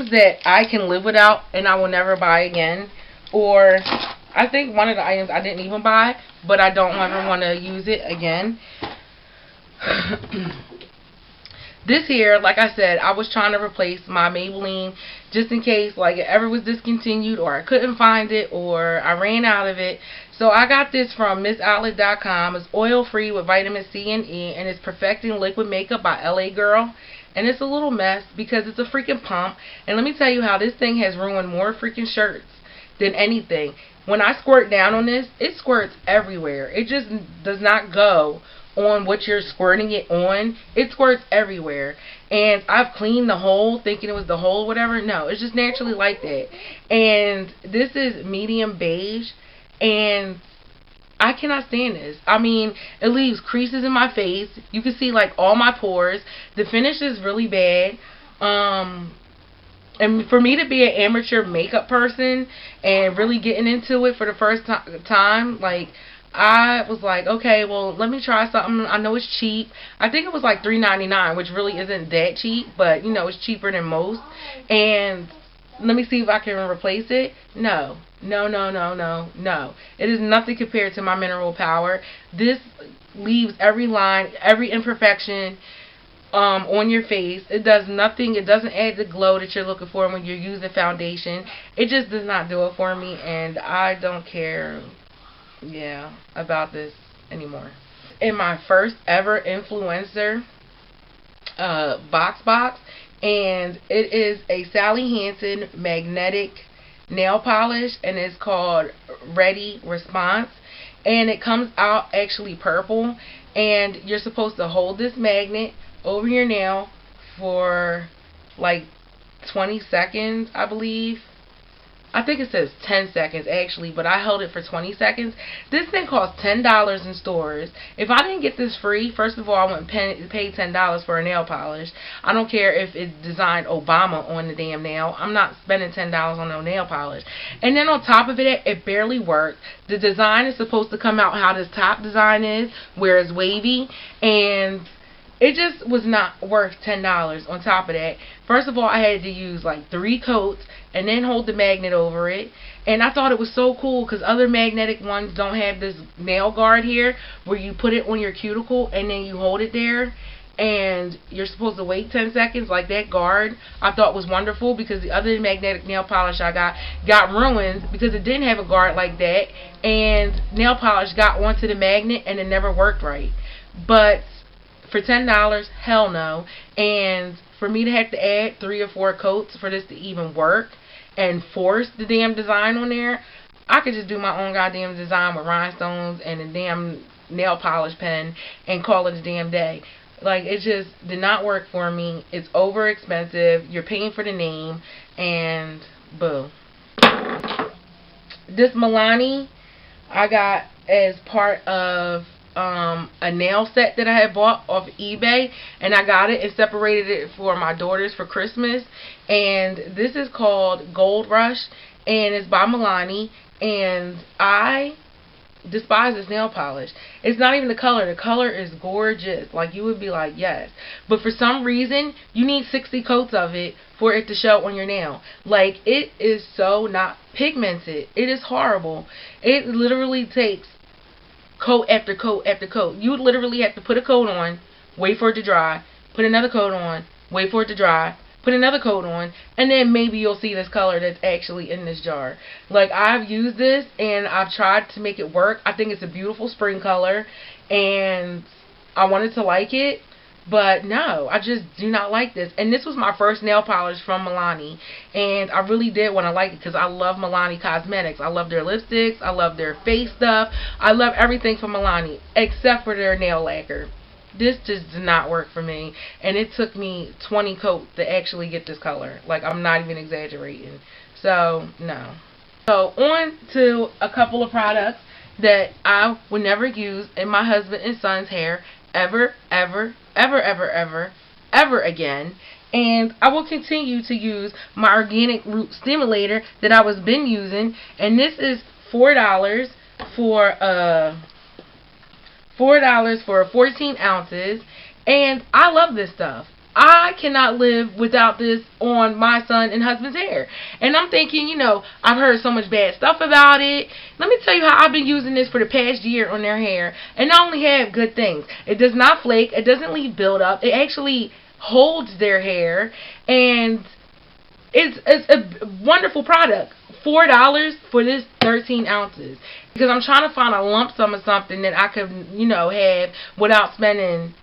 items that I can live without and I will never buy again. Or I think one of the items I didn't even buy, but I don't ever want to use it again. This here, like I said, I was trying to replace my Maybelline just in case like it ever was discontinued or I couldn't find it or I ran out of it. So I got this from missoutlet.com. It's oil free with vitamin C and E, and it's Perfecting Liquid Makeup by LA Girl. And it's a little mess because it's a freaking pump. And let me tell you how this thing has ruined more freaking shirts than anything. When I squirt down on this, it squirts everywhere. It just does not go on what you're squirting it on. It squirts everywhere. And I've cleaned the hole thinking it was the hole or whatever. No, it's just naturally like that. And this is medium beige, and I cannot stand this. I mean, it leaves creases in my face. You can see like all my pores. The finish is really bad. And for me to be an amateur makeup person and really getting into it for the first time, like, I was like, okay, well, let me try something. I know it's cheap. I think it was like $3.99, which really isn't that cheap, but, you know, it's cheaper than most. And let me see if I can replace it. No. No, no, no, no, no. It is nothing compared to my Mineral Power. This leaves every line, every imperfection on your face. It does nothing. It doesn't add the glow that you're looking for when you're using foundation. It just does not do it for me, and I don't care, about this anymore. In my first ever influencer box, and it is a Sally Hansen magnetic nail polish, and it's called Ready Response, and it comes out actually purple, and you're supposed to hold this magnet over your nail for like 20 seconds, I believe. I think it says 10 seconds actually, but I held it for 20 seconds. This thing costs $10 in stores. If I didn't get this free, first of all, I wouldn't pay $10 for a nail polish. I don't care if it designed Obama on the damn nail. I'm not spending $10 on no nail polish. And then on top of it, it barely worked. The design is supposed to come out how this top design is, where it's wavy, and it just was not worth $10 on top of that. First of all, I had to use like 3 coats and then hold the magnet over it. And I thought it was so cool because other magnetic ones don't have this nail guard here where you put it on your cuticle and then you hold it there. And you're supposed to wait 10 seconds like that guard. I thought was wonderful because the other magnetic nail polish I got ruined because it didn't have a guard like that. And nail polish got onto the magnet and it never worked right. But for $10, hell no. And for me to have to add 3 or 4 coats for this to even work and force the damn design on there, I could just do my own goddamn design with rhinestones and a damn nail polish pen and call it a damn day. Like, it just did not work for me. It's over expensive. You're paying for the name, and boo. This Milani I got as part of a nail set that I had bought off eBay, and I got it and separated it for my daughters for Christmas. And this is called Gold Rush, and it's by Milani, and I despise this nail polish. It's not even the color. The color is gorgeous. Like, you would be like, yes. But for some reason, you need 60 coats of it for it to show on your nail. Like, it is so not pigmented. It is horrible. It literally takes coat after coat after coat. You would literally have to put a coat on, wait for it to dry, put another coat on, wait for it to dry, put another coat on, and then maybe you'll see this color that's actually in this jar. Like, I've used this and I've tried to make it work. I think it's a beautiful spring color and I wanted to like it, but no, I just do not like this. And this was my first nail polish from Milani, and I really did want to like it because I love Milani Cosmetics. I love their lipsticks, I love their face stuff, I love everything from Milani except for their nail lacquer. This just did not work for me, and it took me 20 coats to actually get this color. Like, I'm not even exaggerating. So, no. So, on to a couple of products that I would never use in my husband and son's hair ever, ever, ever, ever, ever, ever again. And I will continue to use my organic root stimulator that I was been using, and this is $4 for 14 ounces, and I love this stuff. I cannot live without this on my son and husband's hair. And I'm thinking, I've heard so much bad stuff about it. Let me tell you how I've been using this for the past year on their hair, and I only have good things. It does not flake. It doesn't leave buildup. It actually holds their hair, and it's a wonderful product. $4 for this 13 ounces. Because I'm trying to find a lump sum of something that I could, have without spending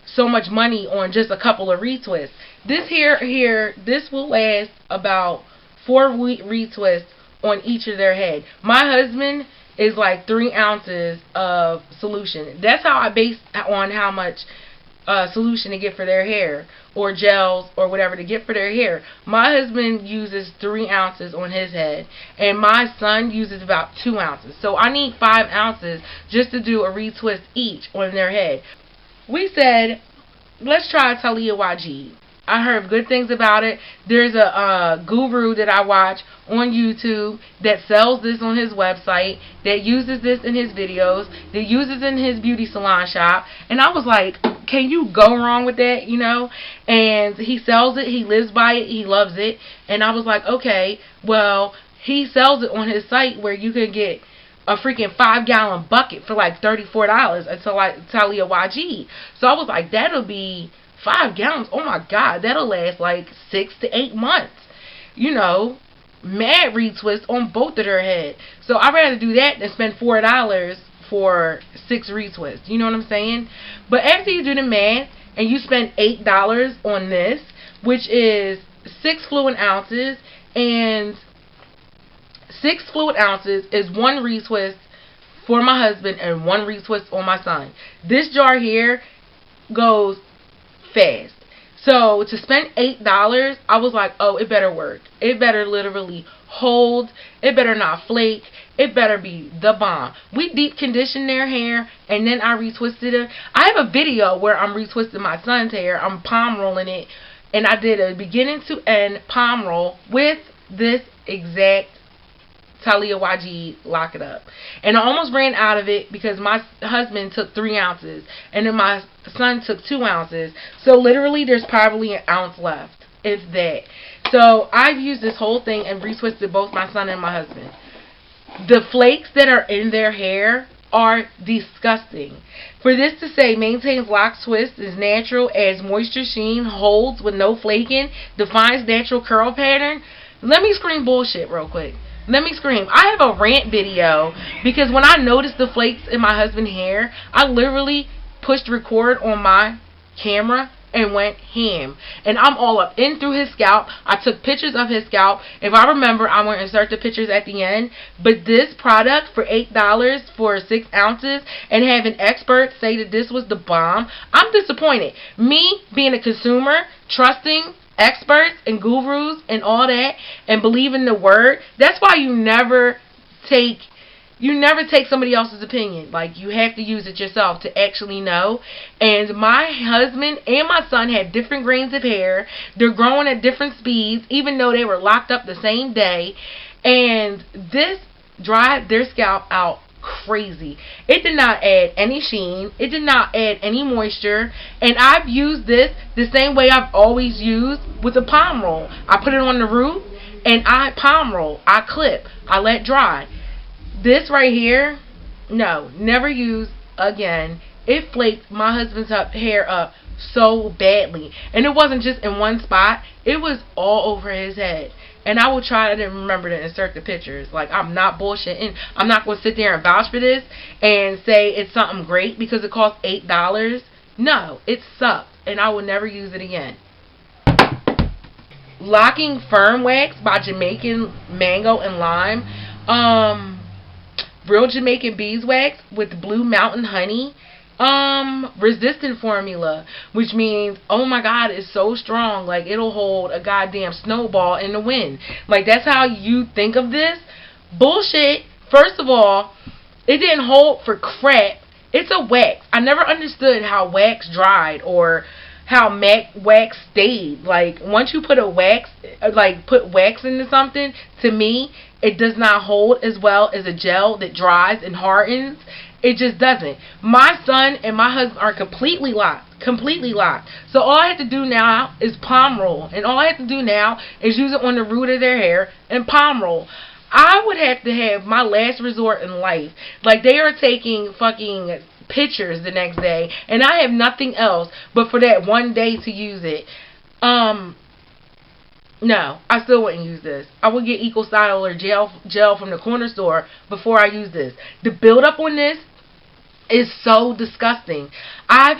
so much money on just a couple of retwists. This here, this will last about 4 retwists on each of their head. My husband is like 3 ounces of solution. That's how I base on how much solution to get for their hair, or gels, or whatever to get for their hair. My husband uses 3 ounces on his head, and my son uses about 2 ounces. So I need 5 ounces just to do a retwist each on their head. We said, let's try Talia YG. I heard good things about it. There's a guru that I watch on YouTube that sells this on his website, that uses this in his videos, that uses it in his beauty salon shop. And I was like, can you go wrong with that, And he sells it. He lives by it. He loves it. And I was like, okay, well, he sells it on his site where you can get a freaking 5-gallon bucket for like $34 until like Talia YG. So I was like, that'll be 5 gallons. Oh my God, that'll last like 6 to 8 months. Mad retwist on both of their head. So I'd rather do that than spend $4 for 6 retwists. You know what I'm saying? But after you do the math and you spend $8 on this, which is 6 fluid ounces, and 6 fluid ounces is 1 retwist for my husband and 1 retwist on my son. This jar here goes fast. So to spend $8, I was like, oh, it better work. It better literally hold. It better not flake. It better be the bomb. We deep conditioned their hair, and then I retwisted it. I have a video where I'm retwisting my son's hair. I'm palm rolling it, and I did a beginning to end palm roll with this exact Talia YG Lock It Up. And I almost ran out of it because my husband took 3 ounces and then my son took 2 ounces. So literally there's probably an ounce left, if that. So I've used this whole thing and retwisted both my son and my husband. The flakes that are in their hair are disgusting. For this to say maintains lock twist, is natural, adds moisture sheen, holds with no flaking, defines natural curl pattern. Let me scream bullshit real quick. Let me scream. I have a rant video because when I noticed the flakes in my husband's hair, I literally pushed record on my camera and went ham. And I'm all up in through his scalp. I took pictures of his scalp. If I remember, I'm going to insert the pictures at the end. But this product for $8 for 6 ounces and having experts say that this was the bomb, I'm disappointed. Me, being a consumer, trusting experts and gurus and all that and believing the word, that's why you never take somebody else's opinion. Like, you have to use it yourself to actually know. And my husband and my son had different grains of hair. They're growing at different speeds, even though they were locked up the same day. And this dried their scalp out crazy. It did not add any sheen. It did not add any moisture. And I've used this the same way I've always used with a palm roll. I put it on the root and I palm roll. I clip. I let dry. This right here, no, never use again. It flaked my husband's hair up so badly. And it wasn't just in one spot. It was all over his head. And I will try to remember to insert the pictures. Like, I'm not bullshitting. I'm not going to sit there and vouch for this and say it's something great because it costs $8. No, it sucked. And I will never use it again. Locking Firm Wax by Jamaican Mango and Lime. Real Jamaican Beeswax with Blue Mountain Honey. Resistant formula, which means, oh my God, it's so strong, like it'll hold a goddamn snowball in the wind. Like, that's how you think of this? Bullshit. First of all, it didn't hold for crap. It's a wax. I never understood how wax dried or how wax stayed. Like, once you put a wax, like put wax into something, to me, it does not hold as well as a gel that dries and hardens It just doesn't. My son and my husband are completely locked. Completely locked. So all I have to do now is palm roll. And all I have to do now is use it on the root of their hair and palm roll. I would have to have my last resort in life. Like, they are taking fucking pictures the next day, and I have nothing else but for that one day to use it. No, I still wouldn't use this. I would get Eco Style or gel from the corner store before I use this. The buildup on this is so disgusting. I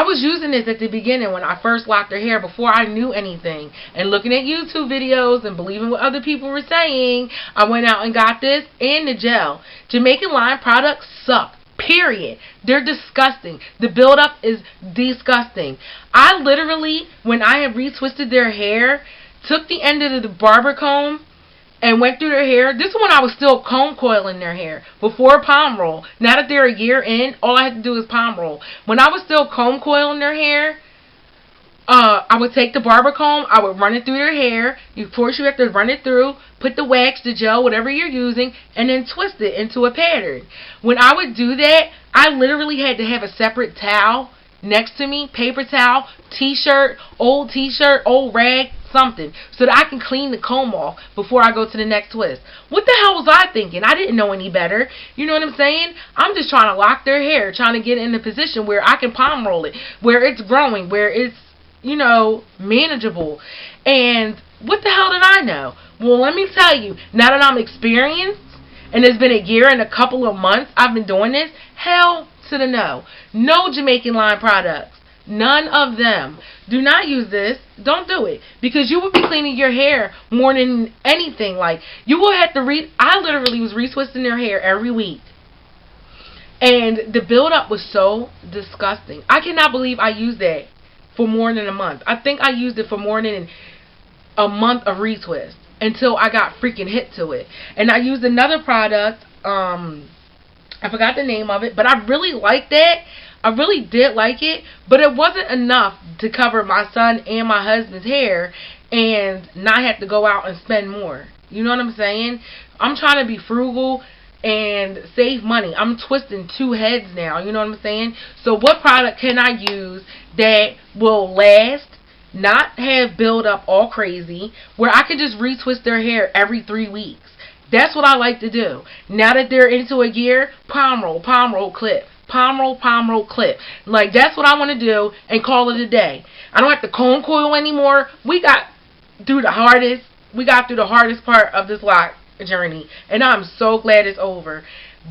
was using this at the beginning when I first locked her hair before I knew anything. And looking at YouTube videos and believing what other people were saying, I went out and got this and the gel. Jamaican line products suck. Period. They're disgusting. The buildup is disgusting. I literally, when I had retwisted their hair, took the end of the barber comb and went through their hair. This is when I was still comb coiling their hair before palm roll. Now that they're a year in, all I had to do is palm roll. When I was still comb coiling their hair, I would take the barber comb, I would run it through their hair. Of course, you have to run it through, put the wax, the gel, whatever you're using, and then twist it into a pattern. When I would do that, I literally had to have a separate towel next to me, paper towel, t-shirt, old rag, something, so that I can clean the comb off before I go to the next twist. What the hell was I thinking? I didn't know any better. You know what I'm saying? I'm just trying to lock their hair, trying to get in a position where I can palm roll it, where it's growing, where it's, you know, manageable. And what the hell did I know? Well, let me tell you, now that I'm experienced, and it's been a year and a couple of months I've been doing this, hell to the no. No Jamaican line products. None of them. Do not use this. Don't do it. Because you will be cleaning your hair more than anything. Like, you will have to I literally was retwisting their hair every week. And the buildup was so disgusting. I cannot believe I used that for more than a month. I think I used it for more than a month of retwist until I got freaking hit to it. And I used another product, I forgot the name of it, but I really liked that. I really did like it, but it wasn't enough to cover my son and my husband's hair and not have to go out and spend more. You know what I'm saying? I'm trying to be frugal and save money. I'm twisting 2 heads now. You know what I'm saying? So what product can I use that will last, not have build up all crazy, where I could just retwist their hair every 3 weeks? That's what I like to do. Now that they're into a year, palm roll, clip. Palm roll, clip. Like, that's what I want to do and call it a day. I don't have to comb coil anymore. We got through the hardest part of this lock journey, and I'm so glad it's over.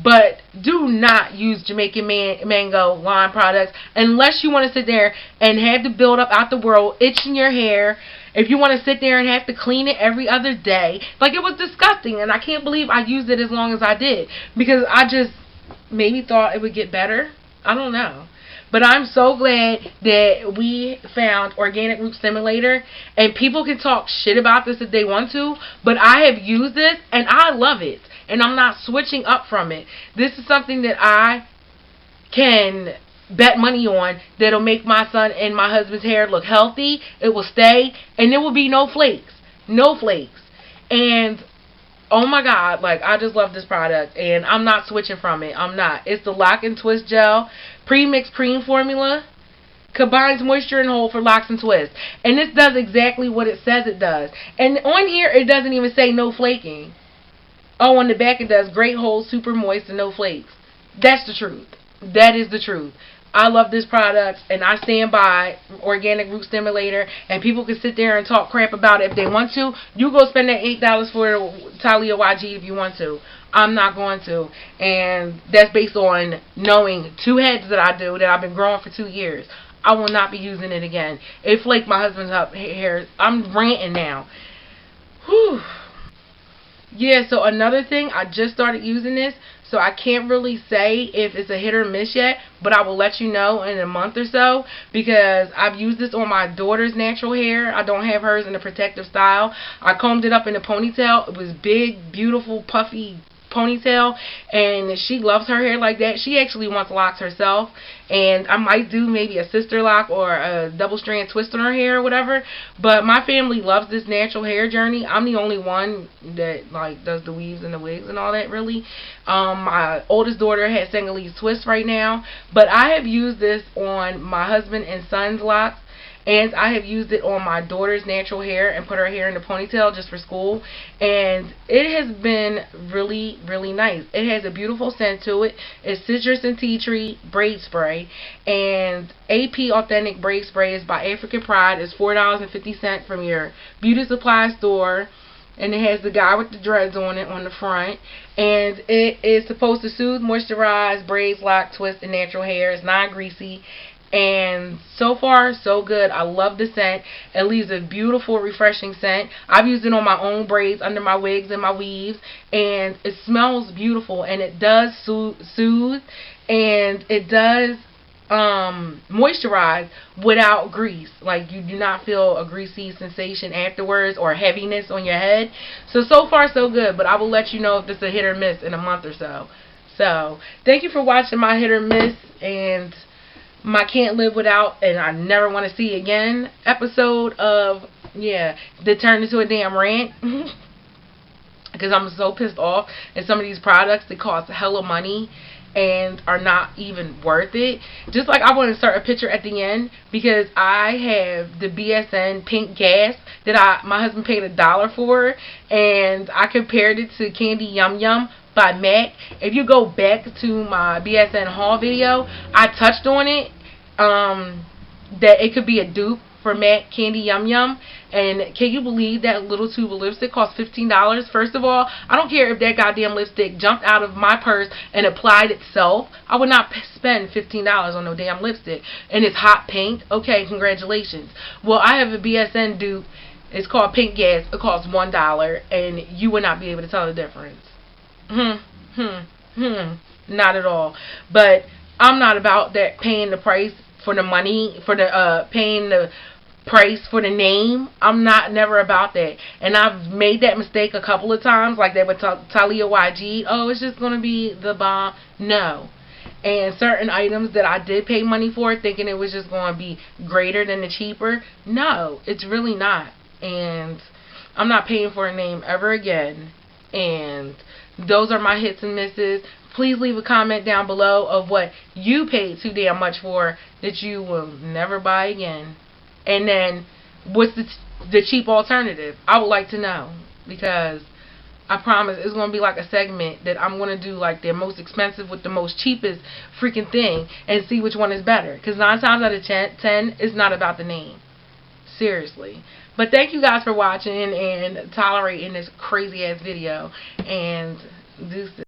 But do not use Jamaican Mango line products unless you want to sit there and have the build up out the world, itching your hair. If you want to sit there and have to clean it every other day. Like, it was disgusting, and I can't believe I used it as long as I did, because I just maybe thought it would get better. I don't know. But I'm so glad that we found Organic Root Stimulator, and people can talk shit about this if they want to, but I have used this and I love it, and I'm not switching up from it. This is something that I can bet money on that'll make my son and my husband's hair look healthy. It will stay, and there will be no flakes. No flakes. And oh my God, like, I just love this product, and I'm not switching from it. I'm not. It's the Lock and Twist Gel Pre-Mixed Cream Formula. Combines moisture and hold for locks and twists. And this does exactly what it says it does. And on here, it doesn't even say no flaking. Oh, on the back it does great hold, super moist, and no flakes. That's the truth. That is the truth. I love this product, and I stand by Organic Root Stimulator, and people can sit there and talk crap about it if they want to. You go spend that $8 for Talia YG if you want to. I'm not going to, and that's based on knowing 2 heads that I do that I've been growing for 2 years. I will not be using it again. It flaked my husband's hair. I'm ranting now. Whew. Yeah, so another thing, I just started using this, so I can't really say if it's a hit or miss yet, but I will let you know in a month or so, because I've used this on my daughter's natural hair. I don't have hers in a protective style. I combed it up in a ponytail. It was big, beautiful, puffy ponytail, and she loves her hair like that. She actually wants locks herself, and I might do maybe a sister lock or a double strand twist on her hair or whatever. But my family loves this natural hair journey. I'm the only one that like does the weaves and the wigs and all that, really. My oldest daughter has Senegalese twists right now, but I have used this on my husband and son's locks. And I have used it on my daughter's natural hair and put her hair in a ponytail just for school. And it has been really, really nice. It has a beautiful scent to it. It's citrus and tea tree braid spray. And AP Authentic Braid Spray is by African Pride. It's $4.50 from your beauty supply store. And it has the guy with the dreads on it on the front. And it is supposed to soothe, moisturize, braids, lock, twist, and natural hair. It's non-greasy. And so far, so good. I love the scent. It leaves a beautiful, refreshing scent. I've used it on my own braids, under my wigs and my weaves. And it smells beautiful. And it does soothe. And it does moisturize without grease. Like, you do not feel a greasy sensation afterwards or heaviness on your head. So far so good, but I will let you know if it's a hit or miss in a month or so. So thank you for watching my hit or miss and my can't live without and I never want to see again episode of, yeah, that turned into a damn rant. Because I'm so pissed off at some of these products that cost hella money and are not even worth it. Just like I want to insert a picture at the end because I have the BSN pink gas that my husband paid $1 for, and I compared it to Candy Yum Yum by MAC. If you go back to my BSN haul video, I touched on it, that it could be a dupe for MAC Candy Yum Yum. And can you believe that little tube of lipstick cost $15? First of all, I don't care if that goddamn lipstick jumped out of my purse and applied itself. I would not spend $15 on no damn lipstick. And it's hot pink. Okay, congratulations. Well, I have a BSN dupe. It's called Pink Gas. It costs $1, and you would not be able to tell the difference. Not at all. But I'm not about that paying the price for the money, for the paying the price for the name. I'm never about that. And I've made that mistake a couple of times, like that with Talia YG. Oh, it's just going to be the bomb. No. And certain items that I did pay money for, thinking it was just going to be greater than the cheaper. No, it's really not. And I'm not paying for a name ever again. And those are my hits and misses. Please leave a comment down below of what you paid too damn much for that you will never buy again. And then, what's the cheap alternative? I would like to know. Because I promise it's going to be like a segment that I'm going to do like the most expensive with the most cheapest freaking thing. And see which one is better. Because 9 times out of 10, it's not about the name. Seriously. But thank you guys for watching and tolerating this crazy ass video. And deuces.